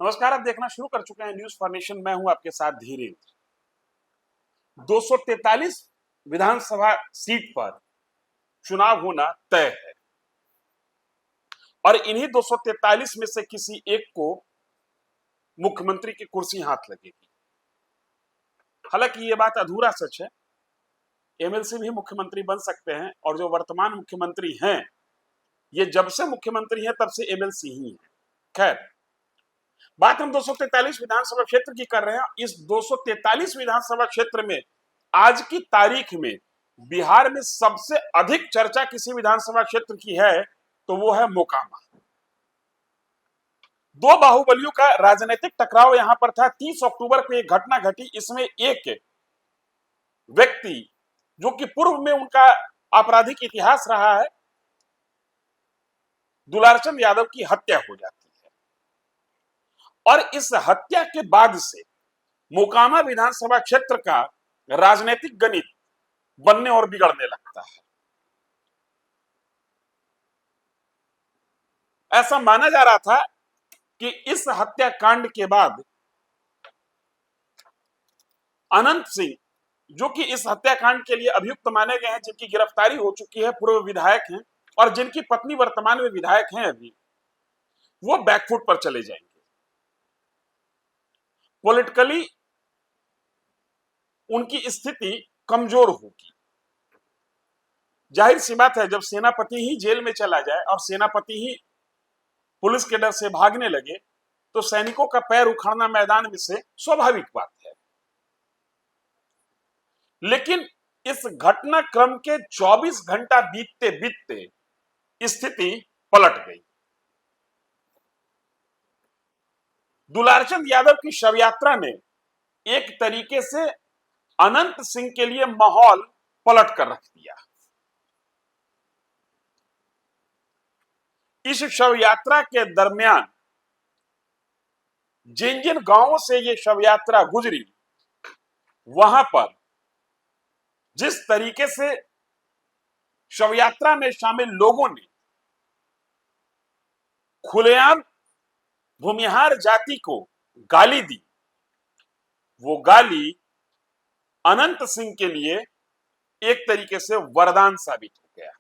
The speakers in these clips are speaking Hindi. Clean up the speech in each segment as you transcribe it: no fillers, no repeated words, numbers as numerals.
नमस्कार, आप देखना शुरू कर चुके हैं न्यूज फॉर्मेशन। मैं हूं आपके साथ धीरेन्द्र। 243 विधानसभा सीट पर चुनाव होना तय है और इन्हीं 243 में से किसी एक को मुख्यमंत्री की कुर्सी हाथ लगेगी। हालांकि ये बात अधूरा सच है। एमएलसी भी मुख्यमंत्री बन सकते हैं और जो वर्तमान मुख्यमंत्री हैं, ये जब से मुख्यमंत्री हैं तब से एमएलसी ही हैं। खैर, बात हम 243 विधानसभा क्षेत्र की कर रहे हैं। इस 243 विधानसभा क्षेत्र में आज की तारीख में बिहार में सबसे अधिक चर्चा किसी विधानसभा क्षेत्र की है तो वो है मोकामा। दो बाहुबलियों का राजनीतिक टकराव यहां पर था। 30 अक्टूबर को एक घटना घटी। इसमें एक व्यक्ति जो कि पूर्व में उनका आपराधिक इतिहास रहा है, दुलारचंद यादव की हत्या हो जाती है और इस हत्या के बाद से मोकामा विधानसभा क्षेत्र का राजनीतिक गणित बनने और बिगड़ने लगता है। ऐसा माना जा रहा था कि इस हत्याकांड के बाद अनंत सिंह, जो कि इस हत्याकांड के लिए अभियुक्त माने गए हैं, जिनकी गिरफ्तारी हो चुकी है, पूर्व विधायक हैं और जिनकी पत्नी वर्तमान में विधायक हैं, अभी वो बैकफुट पर चले जाएंगे। पॉलिटिकली उनकी स्थिति कमजोर होगी। जाहिर सी बात है, जब सेनापति ही जेल में चला जाए और सेनापति ही पुलिस के डर से भागने लगे तो सैनिकों का पैर उखाड़ना मैदान में से स्वाभाविक बात है। लेकिन इस घटनाक्रम के 24 घंटा बीतते बीतते स्थिति पलट गई। दुलारचंद यादव की शव यात्रा ने एक तरीके से अनंत सिंह के लिए माहौल पलट कर रख दिया। इस शव यात्रा के दरमियान जिन जिन गांवों से यह शव यात्रा गुजरी, वहां पर जिस तरीके से शव यात्रा में शामिल लोगों ने खुलेआम भूमिहार जाति को गाली दी, वो गाली अनंत सिंह के लिए एक तरीके से वरदान साबित हो गया।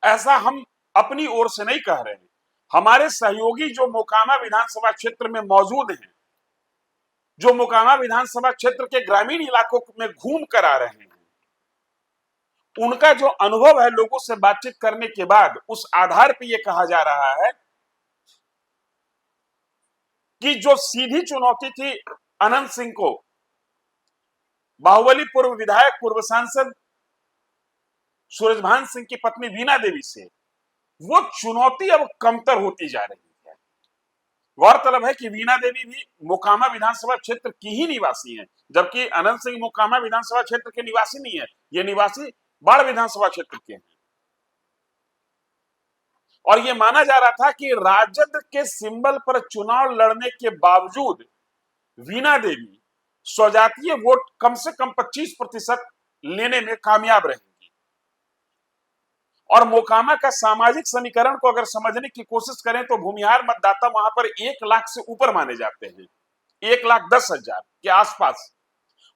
ऐसा हम अपनी ओर से नहीं कह रहे हैं। हमारे सहयोगी जो मोकामा विधानसभा क्षेत्र में मौजूद हैं, जो मोकामा विधानसभा क्षेत्र के ग्रामीण इलाकों में घूम कर आ रहे हैं, उनका जो अनुभव है लोगों से बातचीत करने के बाद, उस आधार पर यह कहा जा रहा है कि जो सीधी चुनौती थी अनंत सिंह को बाहुबली पूर्व विधायक, पूर्व सांसद सूरजभान सिंह की पत्नी वीणा देवी से, वो चुनौती अब कमतर होती जा रही है। गौरतलब है कि वीणा देवी भी मोकामा विधानसभा क्षेत्र की ही निवासी हैं, जबकि अनंत सिंह मोकामा विधानसभा क्षेत्र के निवासी नहीं है, ये निवासी बाढ़ विधानसभा क्षेत्र के हैं। और यह माना जा रहा था कि राजद के सिंबल पर चुनाव लड़ने के बावजूद वीणा देवी स्वजातीय वोट कम से कम 25% लेने में कामयाब रहेंगी। और मोकामा का सामाजिक समीकरण को अगर समझने की कोशिश करें तो भूमिहार मतदाता वहां पर 1 लाख से ऊपर माने जाते हैं, 1,10,000 के आसपास,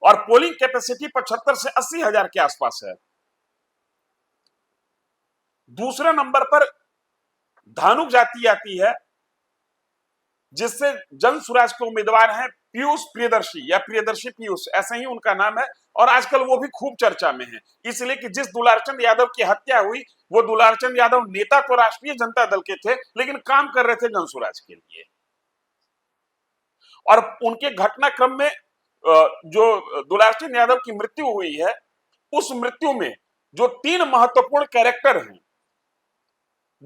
और पोलिंग कैपेसिटी 75 से 80,000 के आसपास है। दूसरे नंबर पर धानुक जाति आती है, जिससे जन सुराज के उम्मीदवार हैं पीयूष प्रियदर्शी या प्रियदर्शी पीयूष, ऐसा ही उनका नाम है, और आजकल वो भी खूब चर्चा में है, इसलिए कि जिस दुलारचंद यादव की हत्या हुई वो दुलारचंद यादव नेता तो राष्ट्रीय जनता दल के थे, लेकिन काम कर रहे थे जन सुराज के लिए। और उनके घटनाक्रम में जो दुलारचंद यादव की मृत्यु हुई है, उस मृत्यु में जो 3 महत्वपूर्ण कैरेक्टर हैं,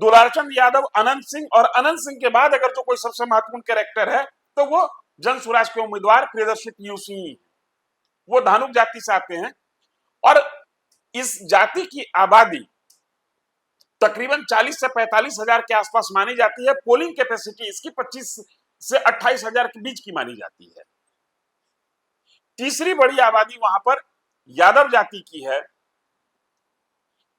दुलारचंद यादव, अनंत सिंह, और अनंत सिंह के बाद अगर जो कोई सबसे महत्वपूर्ण कैरेक्टर है तो वो जन सुराज के उम्मीदवार प्रियदर्शी पीयूष ही, वो धानुक जाति से आते हैं। और इस जाति की आबादी तकरीबन 40 से 45,000 के आसपास मानी जाती है। पोलिंग कैपेसिटी इसकी 25 से 28,000 के बीच की मानी जाती है। तीसरी बड़ी आबादी वहां पर यादव जाति की है,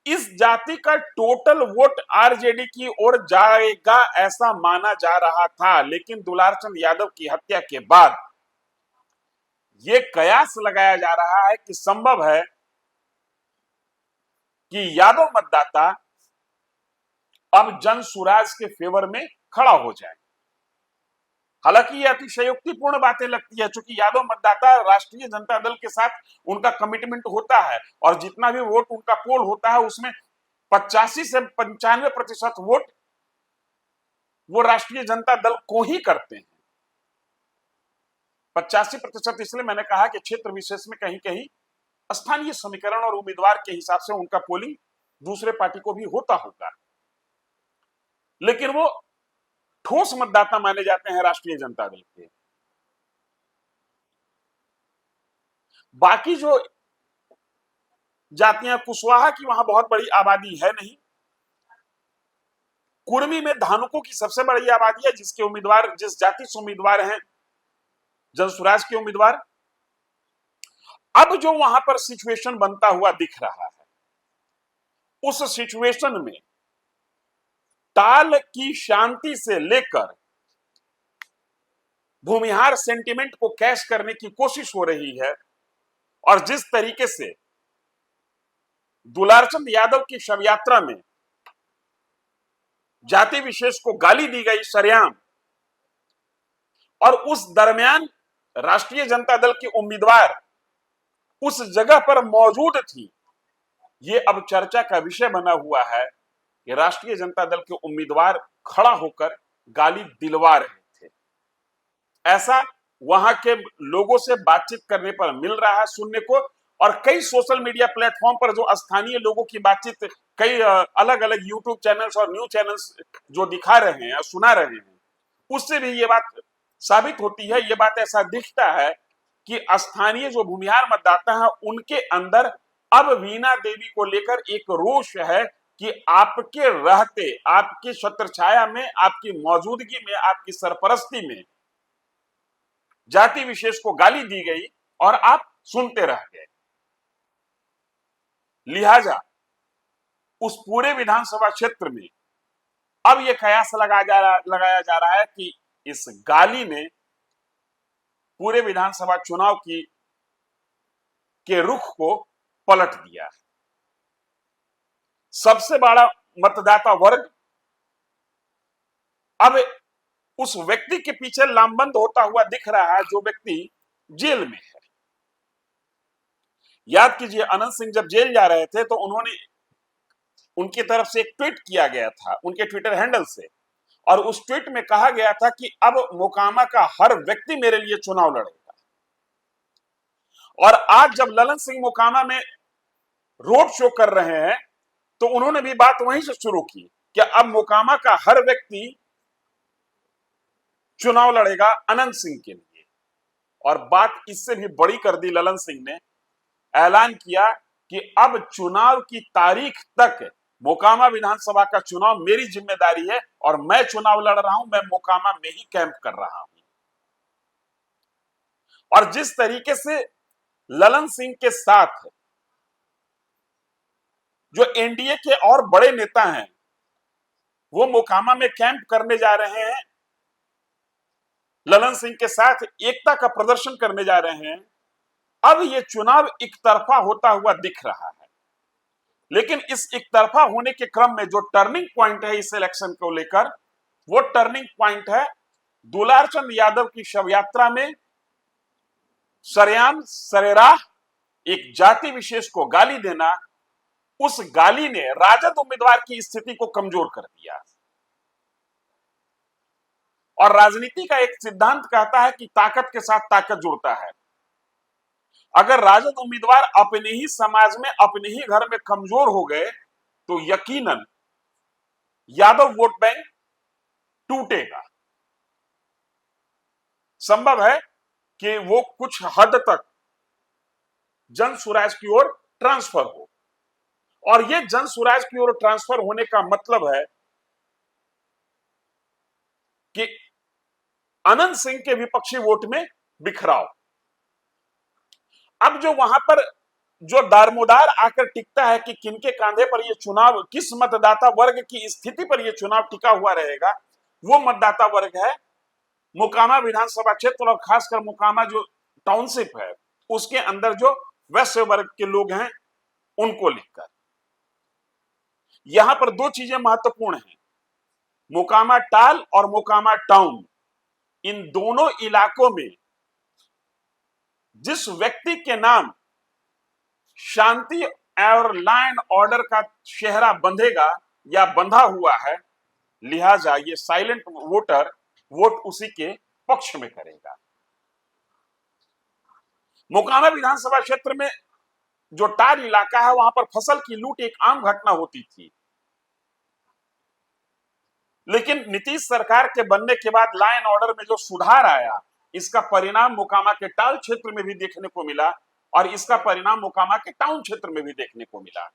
इस जाति का टोटल वोट आरजेडी की ओर जाएगा ऐसा माना जा रहा था, लेकिन दुलारचंद यादव की हत्या के बाद यह कयास लगाया जा रहा है कि संभव है कि यादव मतदाता अब जन सुराज के फेवर में खड़ा हो जाए। हालांकि ये अतिशयोक्तिपूर्ण बातें लगती है, क्योंकि यादव मतदाता राष्ट्रीय जनता दल के साथ उनका कमिटमेंट होता है और जितना भी वोट उनका पोल होता है उसमें 85 से 95% वोट वो राष्ट्रीय जनता दल को ही करते हैं। 85% इसलिए मैंने कहा कि क्षेत्र विशेष में कहीं कहीं स्थानीय समीकरण और उम्मीदवार के हिसाब से उनका पोलिंग दूसरे पार्टी को भी होता होगा, लेकिन वो ठोस मतदाता माने जाते हैं राष्ट्रीय जनता दल के। बाकी जो जातियां, कुशवाहा की वहां बहुत बड़ी आबादी है नहीं, कुर्मी में धानुकों की सबसे बड़ी आबादी है, जिसके उम्मीदवार, जिस जाति से उम्मीदवार हैं जनसुराज के उम्मीदवार। अब जो वहां पर सिचुएशन बनता हुआ दिख रहा है, उस सिचुएशन में ताल की शांति से लेकर भूमिहार सेंटिमेंट को कैश करने की कोशिश हो रही है, और जिस तरीके से दुलारचंद यादव की शव यात्रा में जाति विशेष को गाली दी गई सरेआम, और उस दरमियान राष्ट्रीय जनता दल की उम्मीदवार उस जगह पर मौजूद थी, ये अब चर्चा का विषय बना हुआ है कि राष्ट्रीय जनता दल के उम्मीदवार खड़ा होकर गाली दिलवा रहे थे। ऐसा वहां के लोगों से बातचीत करने पर मिल रहा है सुनने को, और कई सोशल मीडिया प्लेटफॉर्म पर जो स्थानीय लोगों की बातचीत कई अलग अलग यूट्यूब चैनल्स और न्यूज चैनल्स जो दिखा रहे हैं, सुना रहे हैं, उससे भी ये बात साबित होती है, ये बात ऐसा दिखता है कि स्थानीय जो भूमिहार मतदाता हैं उनके अंदर अब वीणा देवी को लेकर एक रोष है कि आपके रहते, आपकी छत्रछाया में, आपकी मौजूदगी में, आपकी सरपरस्ती में जाति विशेष को गाली दी गई और आप सुनते रह गए। लिहाजा उस पूरे विधानसभा क्षेत्र में अब यह कयास लगाया जा रहा है कि इस गाली ने पूरे विधानसभा चुनाव के रुख को पलट दिया है। सबसे बड़ा मतदाता वर्ग अब उस व्यक्ति के पीछे लामबंद होता हुआ दिख रहा है जो व्यक्ति जेल में है। याद कीजिए, अनंत सिंह जब जेल जा रहे थे तो उनकी तरफ से एक ट्वीट किया गया था उनके ट्विटर हैंडल से, और उस ट्वीट में कहा गया था कि अब मोकामा का हर व्यक्ति मेरे लिए चुनाव लड़ेगा। और आज जब ललन सिंह मोकामा में रोड शो कर रहे हैं तो उन्होंने भी बात वहीं से शुरू की कि अब मोकामा का हर व्यक्ति चुनाव लड़ेगा अनंत सिंह के लिए। और बात इससे भी बड़ी कर दी, ललन सिंह ने ऐलान किया कि अब चुनाव की तारीख तक मोकामा विधानसभा का चुनाव मेरी जिम्मेदारी है और मैं चुनाव लड़ रहा हूं, मैं मोकामा में ही कैंप कर रहा हूं। और जिस तरीके से ललन सिंह के साथ जो एनडीए के और बड़े नेता हैं वो मोकामा में कैंप करने जा रहे हैं, ललन सिंह के साथ एकता का प्रदर्शन करने जा रहे हैं, अब यह चुनाव एक तरफा होता हुआ दिख रहा है। लेकिन इस एक तरफा होने के क्रम में जो टर्निंग पॉइंट है इस इलेक्शन को लेकर, वो टर्निंग पॉइंट है दुलारचंद यादव की शव यात्रा में सरेआम सरेराह एक जाति विशेष को गाली देना। उस गाली ने राजद उम्मीदवार की स्थिति को कमजोर कर दिया। और राजनीति का एक सिद्धांत कहता है कि ताकत के साथ ताकत जुड़ता है। अगर राजद उम्मीदवार अपने ही समाज में, अपने ही घर में कमजोर हो गए तो यकीनन यादव वोट बैंक टूटेगा। संभव है कि वो कुछ हद तक जन सुराज की ओर ट्रांसफर हो, और ये जन सुराज की ओर ट्रांसफर होने का मतलब है कि अनंत सिंह के विपक्षी वोट में बिखराव। अब जो वहां पर जो दारमोदार आकर टिकता है कि किनके कांधे पर यह चुनाव, किस मतदाता वर्ग की स्थिति पर यह चुनाव टिका हुआ रहेगा, वो मतदाता वर्ग है मोकामा विधानसभा क्षेत्र और खासकर मोकामा जो टाउनशिप है उसके अंदर जो वैश्य वर्ग के लोग हैं उनको लिखकर। यहां पर दो चीजें महत्वपूर्ण हैं, मोकामा टाल और मोकामा टाउन। इन दोनों इलाकों में जिस व्यक्ति के नाम शांति और लॉ एंड ऑर्डर का चेहरा बंधेगा या बंधा हुआ है, लिहाजा ये साइलेंट वोटर वोट उसी के पक्ष में करेगा। मोकामा विधानसभा क्षेत्र में जो टार इलाका है वहां पर फसल की लूट एक आम घटना होती थी, लेकिन नीतीश सरकार के बनने के बाद लॉ एंड ऑर्डर में जो सुधार आया, इसका परिणाम मोकामा के टाल क्षेत्र में भी देखने को मिला और इसका परिणाम मोकामा के टाउन क्षेत्र में भी देखने को मिला।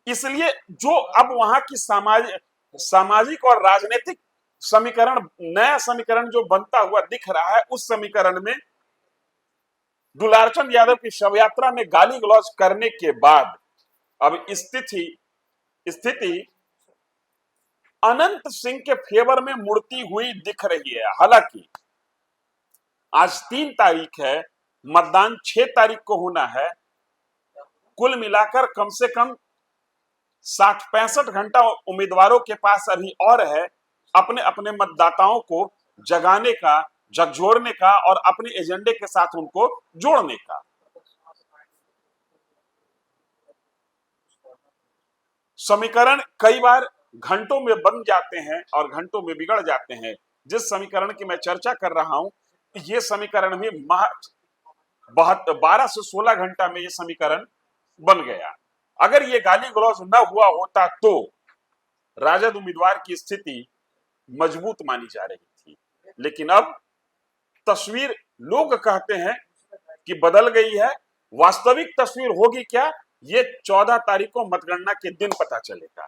इसलिए जो अब वहां की सामाजिक और राजनीतिक समीकरण, नया समीकरण जो बनता हुआ दिख रहा है, उस समीकरण में दुलारचंद यादव की शव यात्रा में गाली गलौज करने के बाद अब स्थिति अनंत सिंह के फेवर में मुड़ती हुई दिख रही है। हालांकि आज 3 तारीख है, मतदान 6 तारीख को होना है। कुल मिलाकर कम से कम 60-65 घंटा उम्मीदवारों के पास अभी और है अपने अपने मतदाताओं को जगाने का, झकझोरने का और अपने एजेंडे के साथ उनको जोड़ने का। समीकरण कई बार घंटों में बन जाते हैं और घंटों में बिगड़ जाते हैं। जिस समीकरण की मैं चर्चा कर रहा हूं, यह समीकरण भी 12 से 16 घंटा में यह समीकरण बन गया। अगर ये गाली गलौज न हुआ होता तो राजद उम्मीदवार की स्थिति मजबूत मानी जा रही थी, लेकिन अब तस्वीर लोग कहते हैं कि बदल गई है। वास्तविक तस्वीर होगी क्या, ये 14 तारीख को मतगणना के दिन पता चलेगा।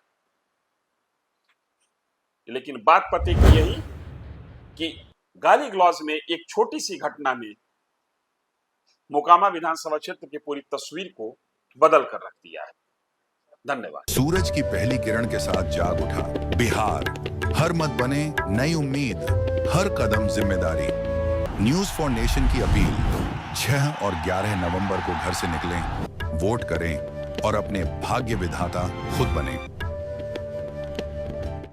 लेकिन बात पते की यही कि गाली गलौज ने एक छोटी सी घटना में मोकामा विधानसभा क्षेत्र की पूरी तस्वीर को बदल कर रख दिया है। धन्यवाद। सूरज की पहली किरण के साथ जाग उठा बिहार, हर मत बने नई उम्मीद, हर कदम जिम्मेदारी। न्यूज फॉर नेशन की अपील, 6 और 11 नवंबर को घर से निकलें, वोट करें और अपने भाग्य विधाता खुद बने।